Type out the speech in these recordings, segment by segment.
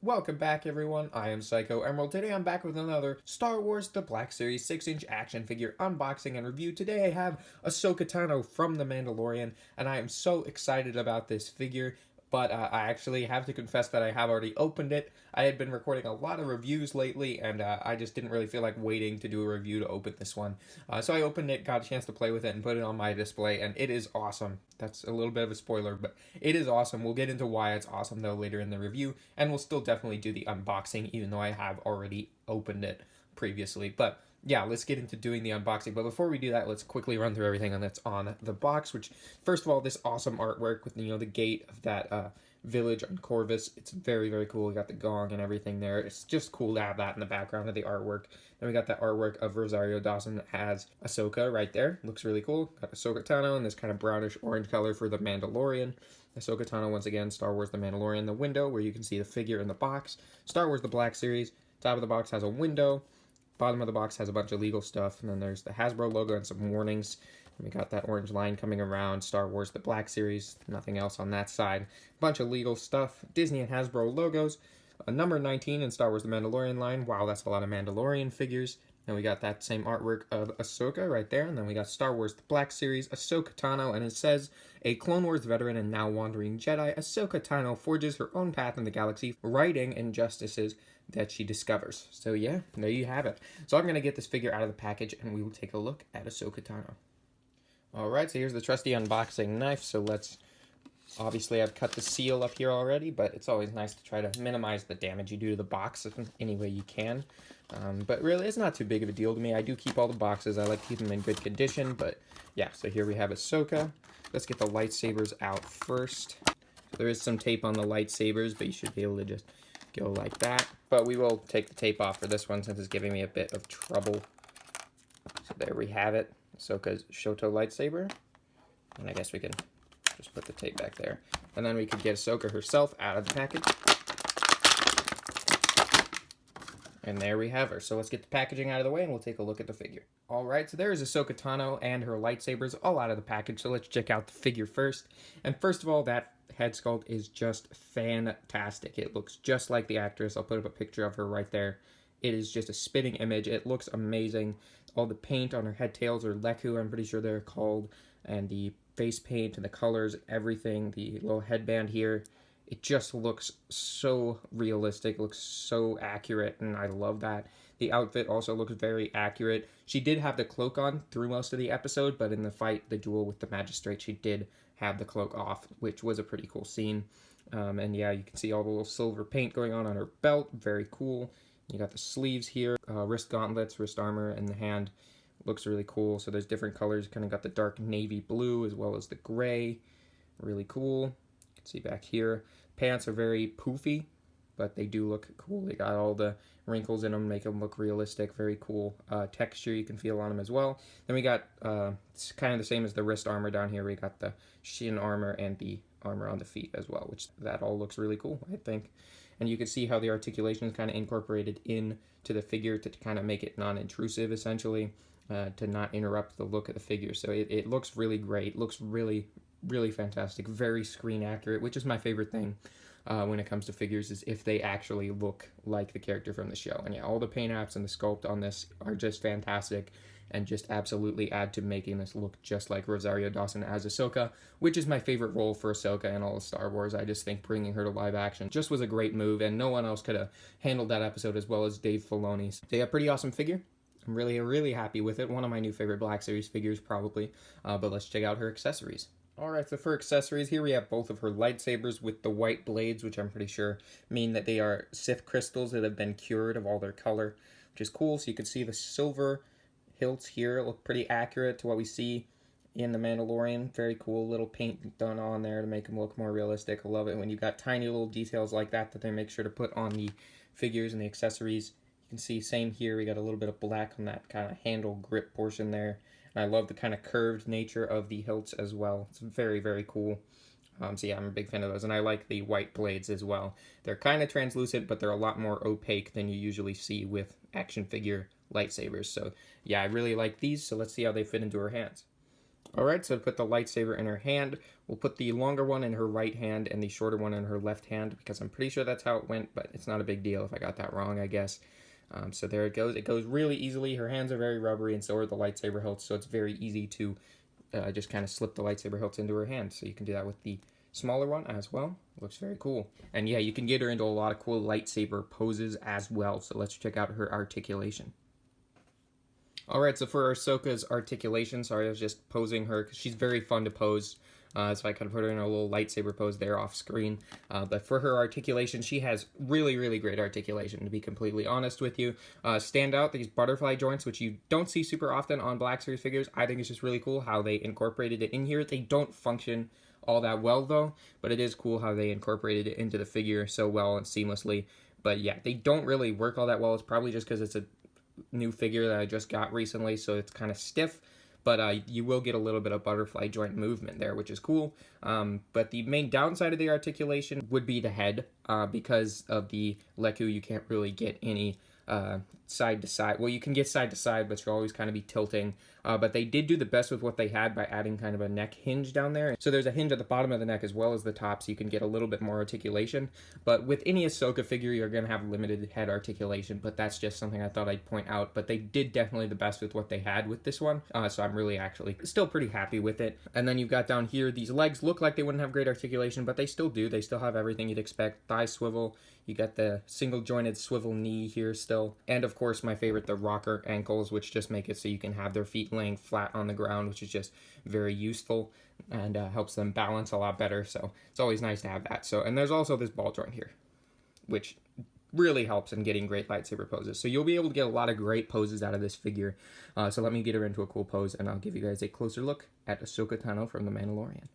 Welcome back, everyone. I am Psycho Emerald. Today I'm back with another Star Wars The Black Series 6-inch action figure unboxing and review. Today I have Ahsoka Tano from The Mandalorian, and I am so excited about this figure. But I actually have to confess that I have already opened it. I had been recording a lot of reviews lately, and I just didn't really feel like waiting to do a review to open this one. So I opened it, got a chance to play with it, and put it on my display, and it is awesome. That's a little bit of a spoiler, but it is awesome. We'll get into why it's awesome, though, later in the review, and we'll still definitely do the unboxing, even though I have already opened it previously. But yeah, let's get into doing the unboxing. But before we do that, let's quickly run through everything that's on the box, which, first of all, this awesome artwork with, the gate of that village on Corvus. It's very, very cool. We got the gong and everything there. It's just cool to have that in the background of the artwork. Then we got that artwork of Rosario Dawson as Ahsoka right there. Looks really cool. Got Ahsoka Tano in this kind of brownish orange color for the Mandalorian. Ahsoka Tano, once again, Star Wars The Mandalorian. The window where you can see the figure in the box. Star Wars The Black Series. Top of the box has a window. Bottom of the box has a bunch of legal stuff. And then there's the Hasbro logo and some warnings. We got that orange line coming around, Star Wars The Black Series, nothing else on that side. Bunch of legal stuff, Disney and Hasbro logos, a number 19 in Star Wars The Mandalorian line. Wow, that's a lot of Mandalorian figures. And we got that same artwork of Ahsoka right there. And then we got Star Wars The Black Series, Ahsoka Tano, and it says, a Clone Wars veteran and now wandering Jedi, Ahsoka Tano forges her own path in the galaxy, righting injustices that she discovers. So yeah, there you have it. So I'm going to get this figure out of the package, and we will take a look at Ahsoka Tano. Alright, so here's the trusty unboxing knife. So obviously I've cut the seal up here already, but it's always nice to try to minimize the damage you do to the box in any way you can. But really, it's not too big of a deal to me. I do keep all the boxes. I like to keep them in good condition, but yeah, so here we have Ahsoka. Let's get the lightsabers out first. There is some tape on the lightsabers, but you should be able to just go like that. But we will take the tape off for this one since it's giving me a bit of trouble. So there we have it. Ahsoka's Shoto lightsaber. And I guess we can just put the tape back there. And then we could get Ahsoka herself out of the package. And there we have her. So let's get the packaging out of the way and we'll take a look at the figure. Alright, so there is Ahsoka Tano and her lightsabers all out of the package. So let's check out the figure first. And first of all, that head sculpt is just fantastic. It looks just like the actress. I'll put up a picture of her right there. It is just a spitting image. It looks amazing. All the paint on her head tails are Leku, I'm pretty sure they're called. And the face paint and the colors, everything. The little headband here. It just looks so realistic. It looks so accurate, and I love that. The outfit also looks very accurate. She did have the cloak on through most of the episode, but in the fight, the duel with the magistrate, she did have the cloak off, which was a pretty cool scene. And yeah, you can see all the little silver paint going on her belt. Very cool. You got the sleeves here, wrist gauntlets, wrist armor, and the hand. Looks really cool. So there's different colors. Kind of got the dark navy blue as well as the gray. Really cool. You can see back here. Pants are very poofy, but they do look cool. They got all the wrinkles in them, make them look realistic. Very cool texture you can feel on them as well. Then we got, it's kind of the same as the wrist armor down here. We got the shin armor and the armor on the feet as well, which that all looks really cool, I think. And you can see how the articulation is kind of incorporated into the figure to kind of make it non-intrusive, essentially, to not interrupt the look of the figure. So it looks really great. It looks really, really fantastic. Very screen accurate, which is my favorite thing when it comes to figures, is if they actually look like the character from the show. And yeah, all the paint apps and the sculpt on this are just fantastic and just absolutely add to making this look just like Rosario Dawson as Ahsoka, which is my favorite role for Ahsoka in all of Star Wars. I just think bringing her to live action just was a great move, and no one else could have handled that episode as well as Dave Filoni. So yeah, pretty awesome figure. I'm really, really happy with it. One of my new favorite Black Series figures, probably. But let's check out her accessories. Alright, so for accessories, here we have both of her lightsabers with the white blades, which I'm pretty sure mean that they are Sith crystals that have been cured of all their color, which is cool. So you can see the silver hilts here look pretty accurate to what we see in The Mandalorian. Very cool little paint done on there to make them look more realistic. I love it when you've got tiny little details like that they make sure to put on the figures and the accessories. You can see same here, we got a little bit of black on that kind of handle grip portion there. And I love the kind of curved nature of the hilts as well. It's very, very cool. So yeah, I'm a big fan of those. And I like the white blades as well. They're kind of translucent, but they're a lot more opaque than you usually see with action figure lightsabers. So yeah, I really like these. So let's see how they fit into her hands. Alright, so put the lightsaber in her hand. We'll put the longer one in her right hand and the shorter one in her left hand, because I'm pretty sure that's how it went, but it's not a big deal if I got that wrong, I guess. So there it goes. It goes really easily. Her hands are very rubbery, and so are the lightsaber hilts, so it's very easy to just kind of slip the lightsaber hilts into her hand. So you can do that with the smaller one as well. Looks very cool. And yeah, you can get her into a lot of cool lightsaber poses as well. So let's check out her articulation. Alright, so for Ahsoka's articulation, sorry, I was just posing her because she's very fun to pose. So I kind of put her in a little lightsaber pose there off screen. But for her articulation, she has really, really great articulation, to be completely honest with you. Stand out these butterfly joints, which you don't see super often on Black Series figures. I think it's just really cool how they incorporated it in here. They don't function all that well, though, but it is cool how they incorporated it into the figure so well and seamlessly. But yeah, they don't really work all that well. It's probably just because it's a new figure that I just got recently, so it's kind of stiff, but you will get a little bit of butterfly joint movement there, which is cool. But the main downside of the articulation would be the head. Because of the Leku, you can't really get any side to side. Well, you can get side to side, but you'll always kind of be tilting. But they did do the best with what they had by adding kind of a neck hinge down there. So there's a hinge at the bottom of the neck as well as the top, so you can get a little bit more articulation. But with any Ahsoka figure, you're going to have limited head articulation, but that's just something I thought I'd point out. But they did definitely the best with what they had with this one, so I'm really actually still pretty happy with it. And then you've got down here, these legs look like they wouldn't have great articulation, but they still do. They still have everything you'd expect. Thigh swivel, you got the single jointed swivel knee here still, and of course my favorite, the rocker ankles, which just make it so you can have their feet laying flat on the ground, which is just very useful and helps them balance a lot better. So it's always nice to have that. So, and there's also this ball joint here, which really helps in getting great lightsaber poses. So you'll be able to get a lot of great poses out of this figure. So let me get her into a cool pose, and I'll give you guys a closer look at Ahsoka Tano from The Mandalorian.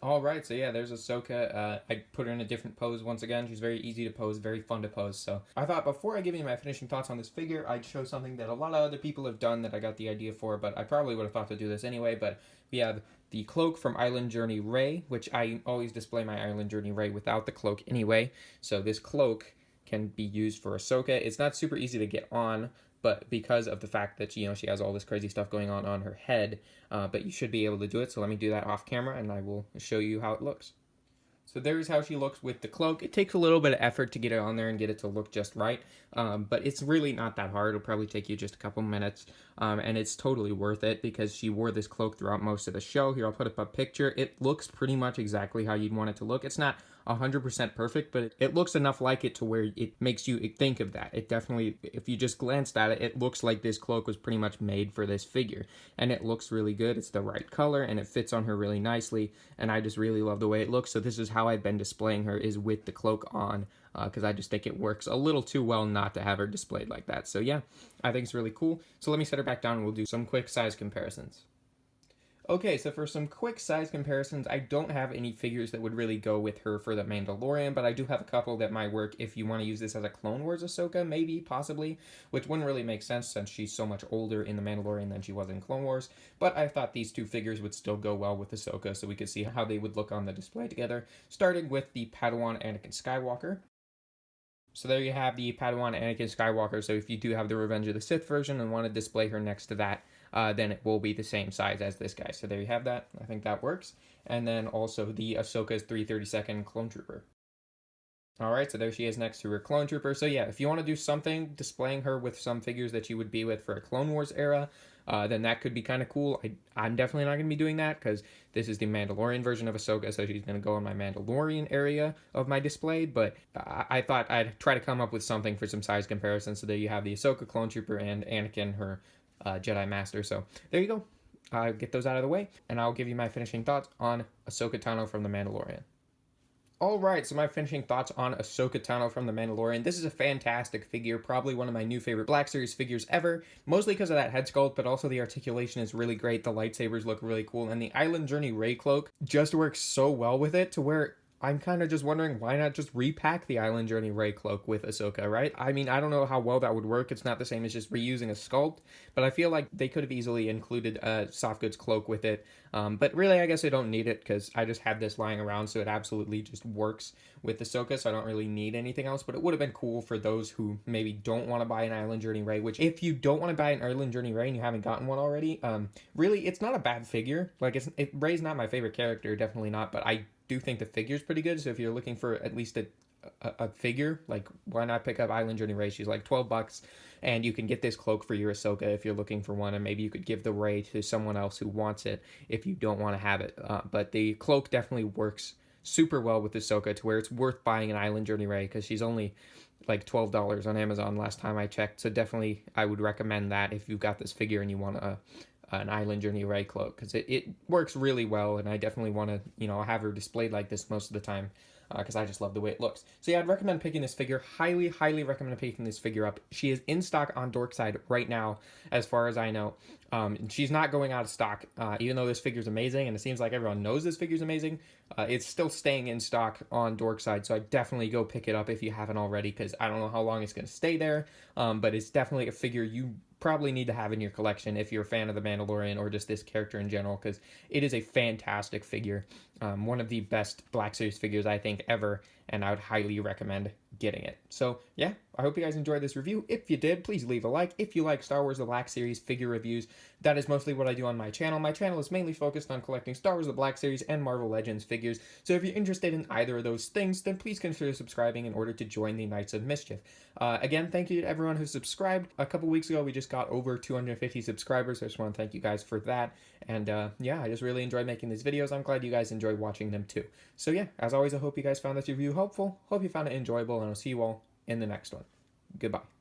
All right, so yeah, there's Ahsoka. I put her in a different pose once again. She's very easy to pose, very fun to pose. So I thought before I give you my finishing thoughts on this figure, I'd show something that a lot of other people have done that I got the idea for, but I probably would have thought to do this anyway. But we have the cloak from Island Journey Rey, which I always display my Island Journey Rey without the cloak anyway. So this cloak can be used for Ahsoka. It's not super easy to get on, but because of the fact that she has all this crazy stuff going on her head, but you should be able to do it. So let me do that off camera, and I will show you how it looks. So there's how she looks with the cloak. It takes a little bit of effort to get it on there and get it to look just right, but it's really not that hard. It'll probably take you just a couple minutes, and it's totally worth it because she wore this cloak throughout most of the show. Here, I'll put up a picture. It looks pretty much exactly how you'd want it to look. It's not 100% perfect, but it looks enough like it to where it makes you think of that. It definitely, if you just glanced at it, it looks like this cloak was pretty much made for this figure, and it looks really good. It's the right color, and it fits on her really nicely, and I just really love the way it looks. So this is how I've been displaying her, is with the cloak on, because I just think it works a little too well not to have her displayed like that. So yeah, I think it's really cool. So let me set her back down and we'll do some quick size comparisons. Okay, so for some quick size comparisons, I don't have any figures that would really go with her for the Mandalorian, but I do have a couple that might work if you want to use this as a Clone Wars Ahsoka, maybe, possibly, which wouldn't really make sense since she's so much older in the Mandalorian than she was in Clone Wars, but I thought these two figures would still go well with Ahsoka, so we could see how they would look on the display together, starting with the Padawan Anakin Skywalker. So there you have the Padawan Anakin Skywalker. So if you do have the Revenge of the Sith version and want to display her next to that, then it will be the same size as this guy. So there you have that. I think that works. And then also the Ahsoka's 332nd Clone Trooper. Alright, so there she is next to her Clone Trooper. So yeah, if you want to do something displaying her with some figures that you would be with for a Clone Wars era, then that could be kind of cool. I'm definitely not going to be doing that because this is the Mandalorian version of Ahsoka, so she's going to go in my Mandalorian area of my display, but I thought I'd try to come up with something for some size comparison. So there you have the Ahsoka Clone Trooper and Anakin, her Jedi Master. So there you go. I'll get those out of the way, and I'll give you my finishing thoughts on Ahsoka Tano from The Mandalorian. Alright, so my finishing thoughts on Ahsoka Tano from The Mandalorian. This is a fantastic figure, probably one of my new favorite Black Series figures ever, mostly because of that head sculpt, but also the articulation is really great, the lightsabers look really cool, and the Island Journey Rey cloak just works so well with it to where I'm kind of just wondering why not just repack the Island Journey Rey cloak with Ahsoka, right? I mean, I don't know how well that would work. It's not the same as just reusing a sculpt, but I feel like they could have easily included a soft goods cloak with it. But really, I guess I don't need it because I just have this lying around, so it absolutely just works with Ahsoka, so I don't really need anything else. But it would have been cool for those who maybe don't want to buy an Island Journey Rey, which if you don't want to buy an Island Journey Rey and you haven't gotten one already, really, it's not a bad figure. Like, Rey's not my favorite character, definitely not, but I do think the figure's pretty good. So if you're looking for at least a figure, like, why not pick up Island Journey Rey? She's like $12, and you can get this cloak for your Ahsoka if you're looking for one, and maybe you could give the Rey to someone else who wants it if you don't want to have it. But the cloak definitely works super well with Ahsoka to where it's worth buying an Island Journey Rey because she's only like $12 on Amazon last time I checked. So definitely I would recommend that if you've got this figure and you want an Island Journey Rey cloak because it works really well, and I definitely want to, you know, have her displayed like this most of the time because I just love the way it looks. So yeah, I'd recommend picking this figure. Highly, highly recommend picking this figure up. She is in stock on Dorkside right now, as far as I know. She's not going out of stock, even though this figure's amazing, and it seems like everyone knows this figure's amazing. It's still staying in stock on Dorkside, so I'd definitely go pick it up if you haven't already, because I don't know how long it's going to stay there, but it's definitely a figure you probably need to have in your collection if you're a fan of the Mandalorian or just this character in general, because it is a fantastic figure. One of the best Black Series figures I think ever, and I would highly recommend getting it. So yeah, I hope you guys enjoyed this review. If you did, please leave a like. If you like Star Wars The Black Series figure reviews, that is mostly what I do on my channel. My channel is mainly focused on collecting Star Wars The Black Series and Marvel Legends figures, so if you're interested in either of those things, then please consider subscribing in order to join the Knights of Mischief. Again, thank you to everyone who subscribed. A couple weeks ago, we just got over 250 subscribers, so I just want to thank you guys for that. And yeah, I just really enjoy making these videos. I'm glad you guys enjoy watching them too. So yeah, as always, I hope you guys found this review helpful. Hope you found it enjoyable, and I'll see you all in the next one. Goodbye.